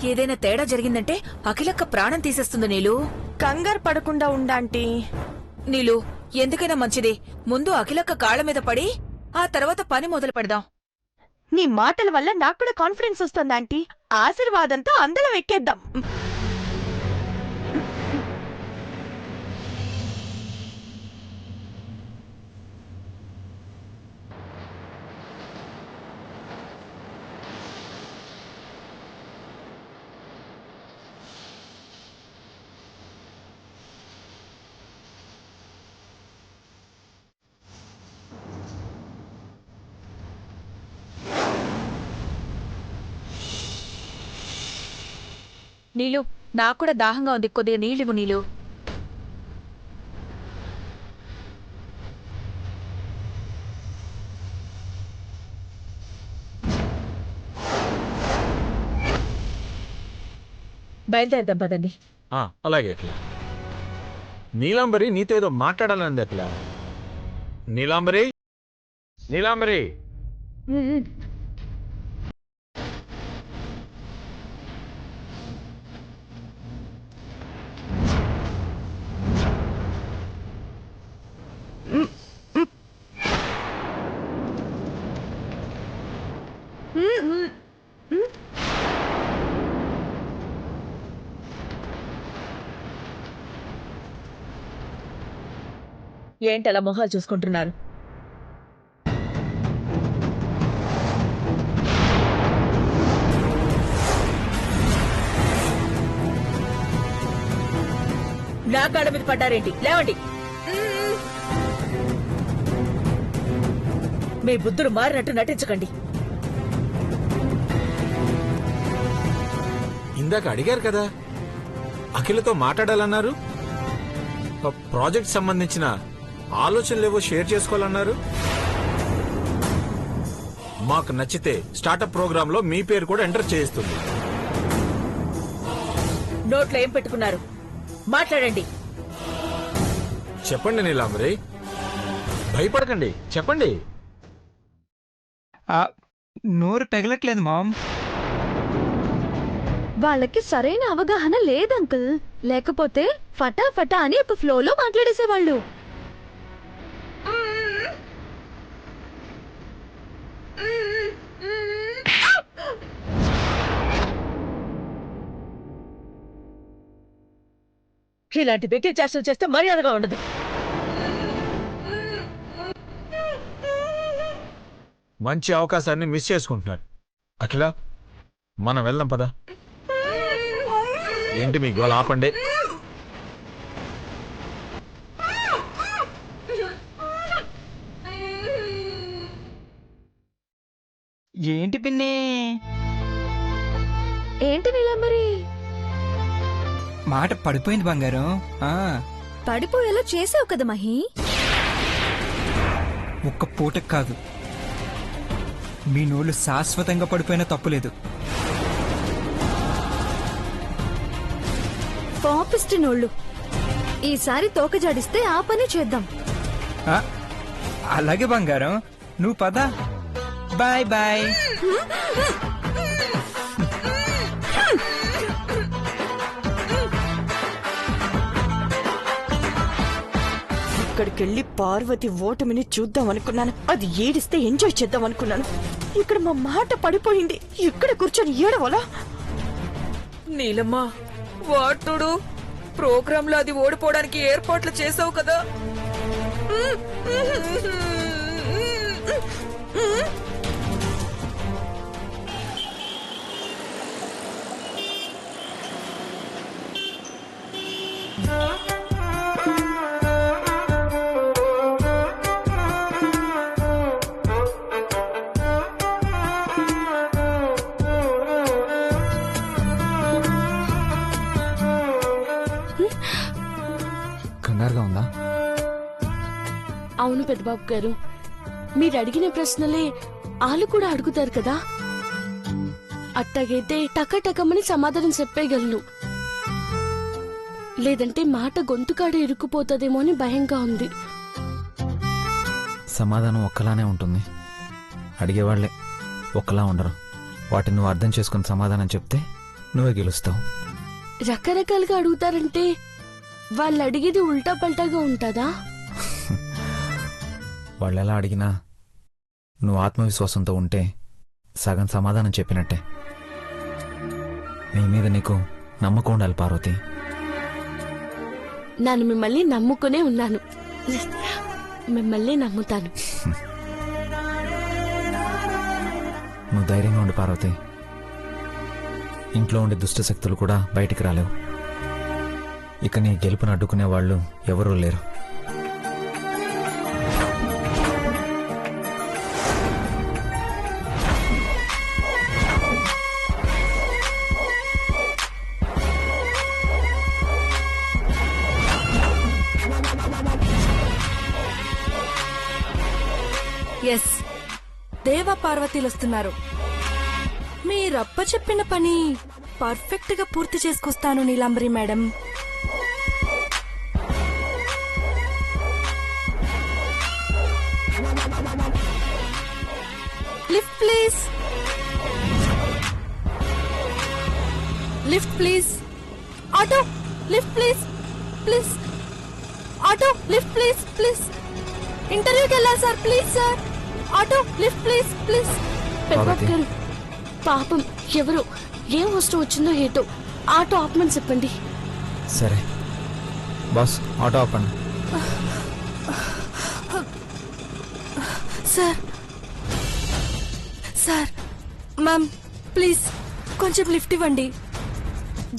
ఏదైనా తేడా జరిగిందంటే అఖిలక్క ప్రాణం తీసేస్తుంది నీలు. కంగారు పడకుండా ఉండాంటీ. నీలు, ఎందుకైనా మంచిది ముందు అఖిలక్క కాళ్ల మీద పడి ఆ తర్వాత పని మొదలు పెడదాం. నీ మాటల వల్ల నాకు కూడా కాన్ఫిడెన్స్ వస్తుంది ఆంటీ. ఆశీర్వాదంతో అందరం ఎక్కేద్దాం. నీలు, నాకు కూడా దాహంగా ఉంది, కొద్దిగా నీళ్ళివ్వు నీలు. బయలుదేరదాం పదండి. అలాగే అట్లా. నీలాంబరి నీతో ఏదో మాట్లాడాలంది అట్లా. నీలాంబరి, నీలాంబరి. ఏంటలా మొహాలు చూసుకుంటున్నారు? నా కాళ్ళ మీద పడ్డారేంటి? లేవండి. మీ బుద్ధులు మారినట్టు నటించకండి. ఇందాక అడిగారు కదా, అఖిలతో మాట్లాడాలన్నారు, ప్రాజెక్ట్ సంబంధించిన ఆలోచనలేవో షేర్ చేసుకోవాలన్నారు. మాకు నచ్చితే స్టార్టప్ ప్రోగ్రామ్ లో మీ పేరు కూడా ఎంటర్ చేయిస్తుంది. నోట్లో ఏం పెట్టుకున్నారు? మాట్లాడండి. చెప్పండి నీలాంబరి, భయపడకండి, చెప్పండి. నోరు పెగలట్లేదు మామ్. వాళ్ళకి సరైన అవగాహన లేదంకుల్. లేకపోతే ఫటాఫటా అని ఒక ఫ్లోలో మాట్లాడేసేవాళ్ళు. ఇలాంటి వెకిల్ చేష్టలు చేస్తే మర్యాదగా ఉండదు. మంచి అవకాశాన్ని మిస్ చేసుకుంటున్నారు. అఖిల, మనం వెళ్దాం పదా. ఏంటి మీ గోల? ఆపండి. ఏంటి పిన్ని? ఏంటి నీలాంబరి? మాట పడిపోయింది బంగారం. పడిపోయేలా చేసావు కదా మహి. ఒక్క పూటకు కాదు, మీ నోళ్ళు శాశ్వతంగా పడిపోయినా తప్పులేదు. పాపిస్ట్ నోళ్ళు. ఈసారి తోక జాడిస్తే ఆ పని చేద్దాం. అలాగే బంగారం, నువ్వు పద. Bye bye. ఇక్కడికెళ్ళి పార్వతి ఓటమిని చూద్దాం అనుకున్నాను. అది ఏడిస్తే ఎంజాయ్ చేద్దాం అనుకున్నాను. ఇక్కడ మా మాట పడిపోయింది. ఇక్కడ కూర్చొని ఏడవలా? నీలమ్మా, వాటుడు ప్రోగ్రాంలో అది ఓడిపోవడానికి ఏర్పాట్లు చేసావు కదా. కంగారుగా ఉందా? అవును పెద్దబాబు గారు, మీరు అడిగిన ప్రశ్నలే వాళ్ళు కూడా అడుగుతారు కదా. అట్టగైతే టకటకమని సమాధానం చెప్పేయగలను. లేదంటే మాట గొంతుకాడ ఇరుక్కుపోతుందేమో అని భయంగా ఉంది. సమాధానం ఒక్కలానే ఉంటుంది, అడిగేవాళ్లే ఒక్కలా ఉండరు. వాటిని నువ్వు అర్థం చేసుకుని సమాధానం చెప్తే నువ్వే గెలుస్తావు. రకరకాలుగా అడుగుతారంటే వాళ్ళు అడిగేది ఉల్టా పల్టాగా ఉంటుందా? వాళ్ళు ఎలా అడిగినా నువ్వు ఆత్మవిశ్వాసంతో ఉంటే సగం సమాధానం చెప్పినట్టే. నీ మీద నీకు నమ్మకం ఉండాలి పార్వతి. నేను మిమ్మల్ని నమ్ముకునే ఉన్నాను, మిమ్మల్ని నమ్ముతాను. నువ్వు ధైర్యంగా ఉండి పార్వతి. ఇంట్లో ఉండే దుష్ట శక్తులు కూడా బయటికి రాలేవు. ఇక నీ గెలుపును అడ్డుకునే వాళ్ళు ఎవరూ లేరు. ఎస్, దేవ పార్వతీలు వస్తున్నారు. మీరప్ప చెప్పిన పని పర్ఫెక్ట్ గా పూర్తి చేసుకొస్తాను Neelambari madam. Lift please, lift please. Auto lift please, please. Auto lift please, please. ఇంటర్వ్యూకి వెళ్ళాలి sir, please sir. Auto lift please, please. పెద్దబాబు గారు, పాపం ఎవరు ఏం అవసరం వచ్చిందో ఏటో ఆటో ఆపమని చెప్పండి. సరే బాస్, ఆటో ఆపండి. సార్, సార్, మ్యామ్ ప్లీజ్ కొంచెం లిఫ్ట్ ఇవ్వండి.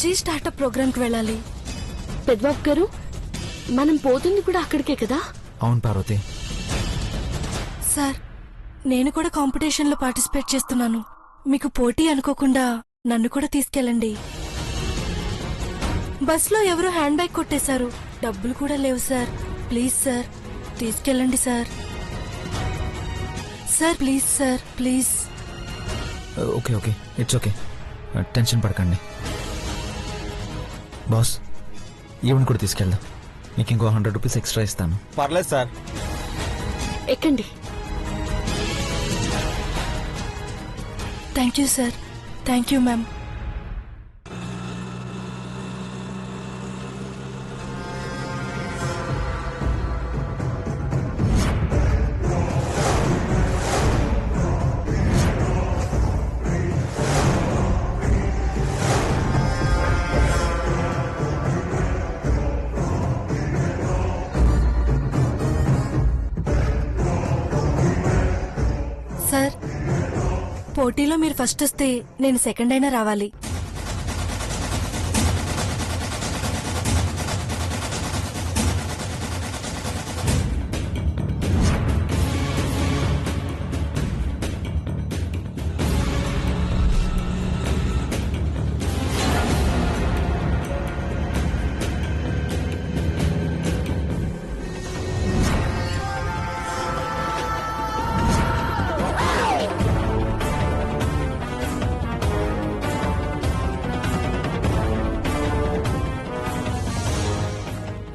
జీ స్టార్టప్ ప్రోగ్రామ్కి వెళ్ళాలి. పెద్దబాబు గారు, మనం పోతుంది కూడా అక్కడికే కదా? అవును పార్వతి. సార్, నేను కూడా కాంపిటీషన్లో పార్టిసిపేట్ చేస్తున్నాను. మీకు పోటీ అనుకోకుండా నన్ను కూడా తీసుకెళ్ళండి. బస్లో ఎవరో హ్యాండ్ బ్యాగ్ కొట్టేశారు, డబ్బులు కూడా లేవు సార్. ప్లీజ్ సార్, తీసుకెళ్ళండి sir. Sir please sir, please. Okay okay, it's okay, tension పడకండి. బాస్, ఈవెన్ కూడా తీసుకెళ్దాం. నీకు ఇంకో 100 రూపీస్ ఎక్స్ట్రా ఇస్తాను. పర్లేదు సార్. ఎక్కండి. Thank you sir. Thank you ma'am. Sir, పోటీలో మీరు ఫస్ట్ వస్తే నేను సెకండ్ అయినా రావాలి.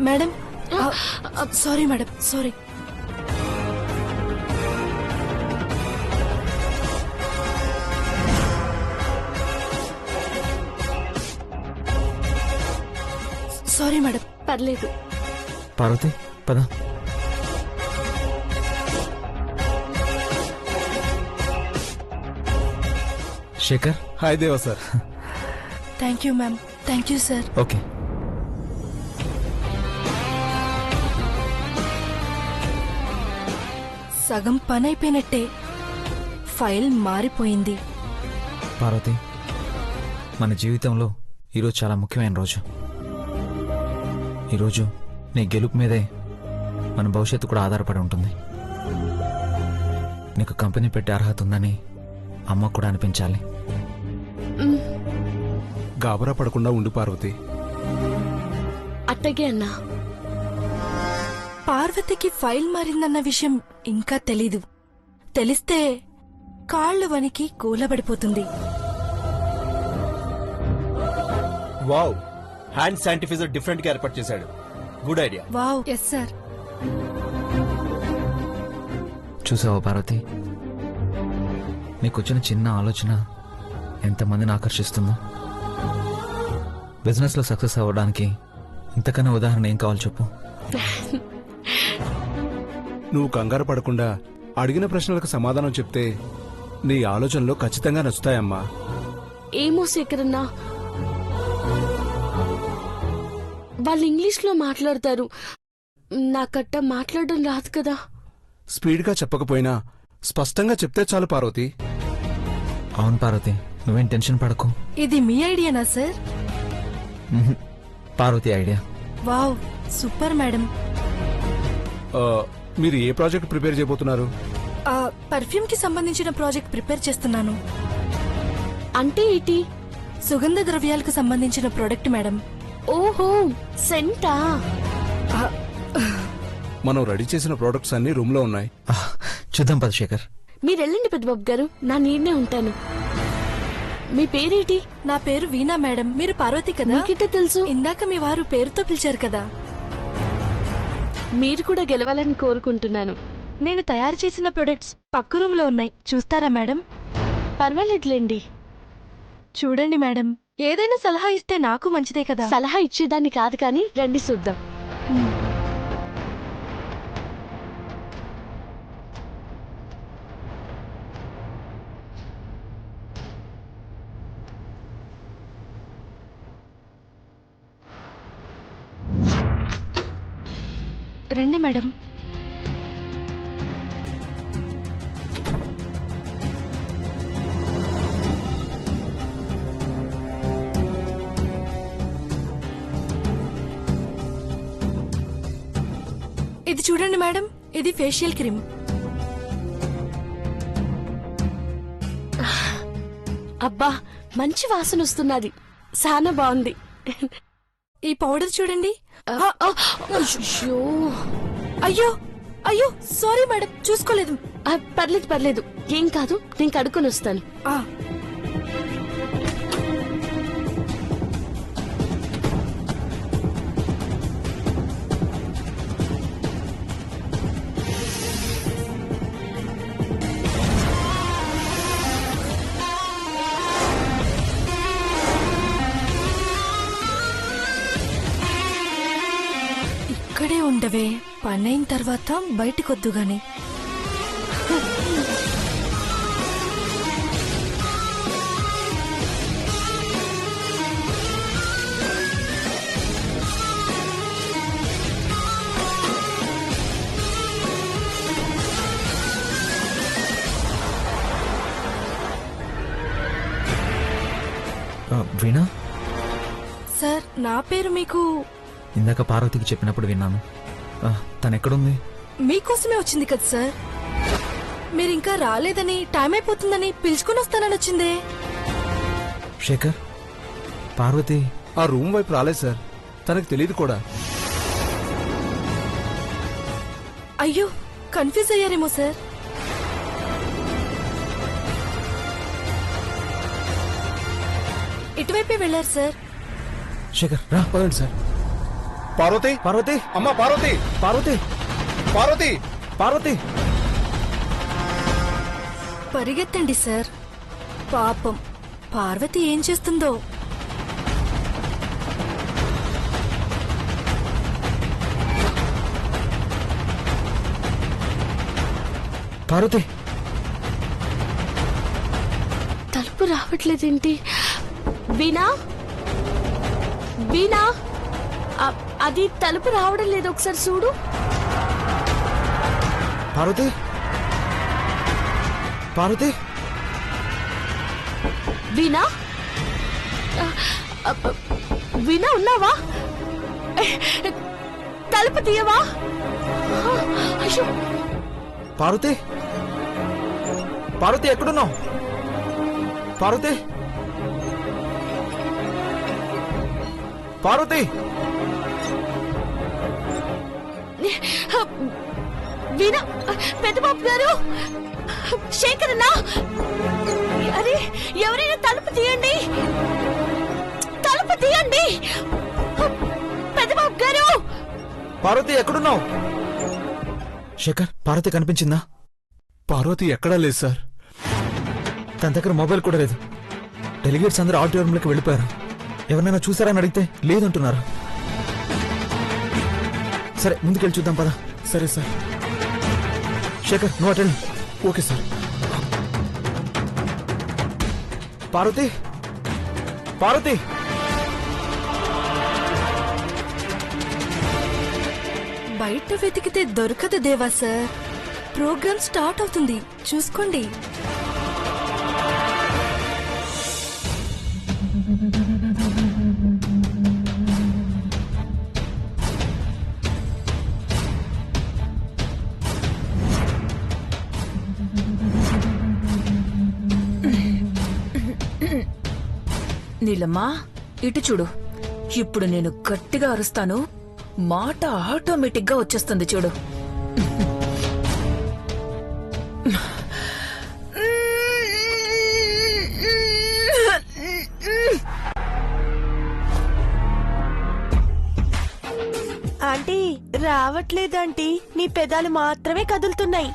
Madam, sorry madam, sorry. Sorry madam. పర్లేదు. పార్వతి పద. శేఖర్. హాయ్ దేవా sir. Thank you ma'am. Thank you sir. Okay. సగం పని అయిపోయినట్టే, ఫైల్ మారిపోయింది. పార్వతి, మన జీవితంలో ఈరోజు చాలా ముఖ్యమైన రోజు. ఈరోజు నీ గెలుపు మీదే మన భవిష్యత్తు కూడా ఆధారపడి ఉంటుంది. నీకు కంపెనీ పెట్టే అర్హత ఉందని అమ్మకు కూడా అనిపించాలి. గాబరా పడకుండా ఉండు పార్వతి. అట్టగే అన్నా. పార్వతికి ఫైల్ మారిందన్న విషయం ఇంకా తెలీదు. తెలిస్తే కాళ్ళు వనికి కూలబడిపోతుంది. వావ్, హ్యాండ్ శానిటైజర్ డిఫరెంట్ గా ఏర్పాటు చేశాడు. Good idea. Wow. Yes sir. చూసావా పార్వతి, నీకొచ్చిన చిన్న ఆలోచన ఎంతమందిని ఆకర్షిస్తుందో. బిజినెస్లో సక్సెస్ అవ్వడానికి ఇంతకన్నా ఉదాహరణ ఏం కావాలి చెప్పు. నువ్వు కంగారు పడకుండా అడిగిన ప్రశ్నలకు సమాధానం చెప్తే నీ ఆలోచనలు ఖచ్చితంగా నచ్చుతాయమ్మా. ఏమో శేఖరన్నా, వాళ్ళు ఇంగ్లీష్లో మాట్లాడతారు, నాకట్ట మాట్లాడడం రాదు కదా. స్పీడ్గా చెప్పకపోయినా స్పష్టంగా చెప్తే చాలు పార్వతి. అవును పార్వతి, నువ్వేం టెన్షన్ పడకు. ఇది మీ ఐడియానా sir? Parvathi idea. Wow, super madam. మీరు ఏ ప్రాజెక్ట్ ప్రిపేర్ చేయబోతున్నారు? పర్ఫ్యూమ్ కి సంబంధించిన ప్రాజెక్ట్ ప్రిపేర్ చేస్తున్నాను. అంటే ఏంటి? సుగంధ ద్రవ్యాలకు సంబంధించిన ప్రోడక్ట్ మేడం. ఓహో, సెంటా? మనం రెడీ చేసిన ప్రోడక్ట్స్ అన్ని రూమ్ లో ఉన్నాయి. చూద్దాం పద శేఖర్. మీరెళ్ళండి పెద్దబాబు గారు, నా నీడనే ఉంటాను. మీ పేరేంటి? నా పేరు వీణా మేడం. మీరు పార్వతి కదా? నీకిట్ట తెలుసు? ఇందాక మీ వారు పేరుతో పిలిచారు కదా. మీరు కూడా గెలవాలని కోరుకుంటున్నాను. నేను తయారు చేసిన ప్రొడక్ట్స్ పక్క రూమ్ లో ఉన్నాయి, చూస్తారా మేడం? పర్వాలేదులేండి. చూడండి మేడం, ఏదైనా సలహా ఇస్తే నాకు మంచిదే కదా. సలహా ఇచ్చేదాన్ని కాదు కానీ రండి చూద్దాం. రండి మేడం. ఇది చూడండి మేడం, ఇది ఫేషియల్ క్రీమ్. అబ్బా, మంచి వాసన వస్తున్నది, చాలా బాగుంది. ఈ పౌడర్ చూడండి. అయ్యో అయ్యో అయ్యో, సారీ మేడం, చూసుకోలేదు. పర్లేదు పర్లేదు, ఏం కాదు, నేను కడుక్కొని వస్తాను. ఇక్కడే ఉండవే, పనైన తర్వాత బయటికొద్దు గాని. వీణా, సార్, నా పేరు మీకు ఇందాక పార్వతికి చెప్పినప్పుడు విన్నాను. తనెక్కడుంది? మీకోసమే వచ్చింది కదా సార్. మీరింకా రాలేదని, టైం అయిపోతుందని పిలుచుకుని వస్తానని వచ్చిందే. శేఖర్, పార్వతి ఆ రూమ్ వైపు రాలేదు సార్, తనకు తెలియదు కూడా. అయ్యో, కన్ఫ్యూజ్ అయ్యారేమో సార్. ఇటువైపే వెళ్ళారు సార్. శేఖర్ రా. పదండి సార్. పార్వతి, పార్వతి, అమ్మా పార్వతి, పార్వతి, పార్వతి, పార్వతి. పరిగెత్తండి సార్. పాపం పార్వతి ఏం చేస్తుందో. పార్వతి, తలుపు రావట్లేదేంటి? వీణా, వీణా, అది తలుపు రావడం లేదు, ఒకసారి చూడు. పార్వతి, పార్వతి, వీణా, వీణా ఉన్నావా? తలుపు తీయవా? అయ్యో, పార్వతి, పార్వతి ఎక్కడున్నావు? పార్వతి, పార్వతి, వీణా, పెద్దబాబు గారు, శేఖర్ అన్నా, అరే ఎవరైనా తలుపు తీయండి, తలుపు తీయండి. పెద్దబాబు గారు, పార్వతి ఎక్కడున్నావు? శేఖర్, పార్వతి కనిపించిందా? పార్వతి ఎక్కడా లేదు సార్. తన దగ్గర మొబైల్ కూడా లేదు. డెలిగేట్స్ అందరూ ఆడిటోరియంలోకి వెళ్ళిపోయారు. ఎవరినైనా చూసారని అడిగితే లేదంటున్నారు. సరే ముందుకెళ్ళి చూద్దాం పద. సరే సార్. శేఖర్ నువ్వు attend. Okay sir. Parvati, Parvati. బయట వెతికితే దొరకదు దేవా సార్. ప్రోగ్రామ్ స్టార్ట్ అవుతుంది, చూసుకోండి. నీలమ్మా ఇటు చూడు. ఇప్పుడు నేను గట్టిగా అరుస్తాను, మాట ఆటోమేటిక్ గా వచ్చేస్తుంది చూడు. ఆంటీ రావట్లేదు ఆంటీ, నీ పెదాలు మాత్రమే కదులుతున్నాయి.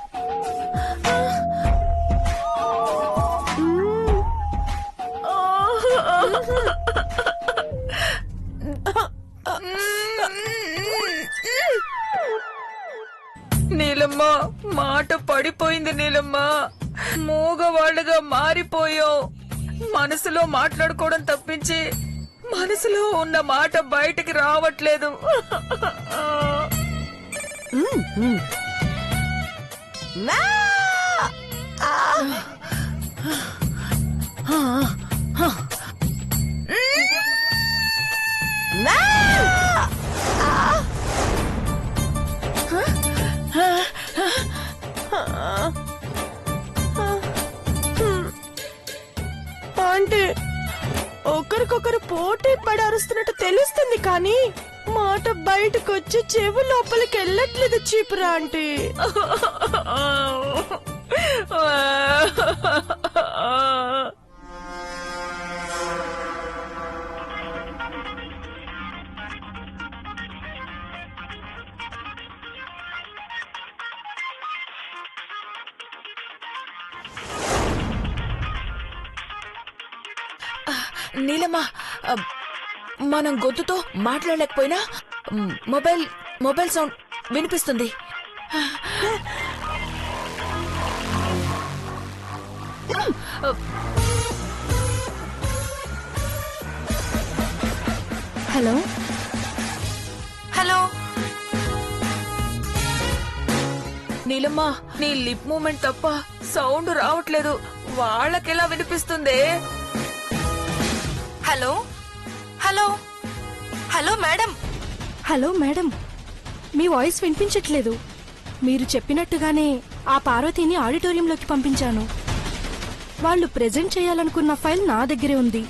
నీలమ్మ మాట పడిపోయింది. నీలమ్మ మూగవాళ్ళుగా మారిపోయావు. మనసులో మాట్లాడుకోవడం తప్పించి మనసులో ఉన్న మాట బయటికి రావట్లేదు. అంటే ఒకరికొకరు పోటీ పడి అరుస్తున్నట్టు తెలుస్తుంది, కానీ మాట బయటకు వచ్చి చెవు లోపలికి వెళ్ళట్లేదు చీపురా ఆంటీ. నీలమ్మా మనం గొంతుతో మాట్లాడలేకపోయినా మొబైల్ సౌండ్ వినిపిస్తుంది. Hello hello. నీలమ్మా నీ లిప్ మూమెంట్ తప్ప సౌండ్ రావట్లేదు. వాళ్ళకెలా వినిపిస్తుంది? Hello hello hello madam. Hello madam, మీ వాయిస్ వినిపించట్లేదు. మీరు చెప్పినట్టుగానే ఆ పార్వతిని ఆడిటోరియంలోకి పంపించాను. వాళ్ళు ప్రెజెంట్ చేయాలనుకున్న ఫైల్ నా దగ్గరే ఉంది.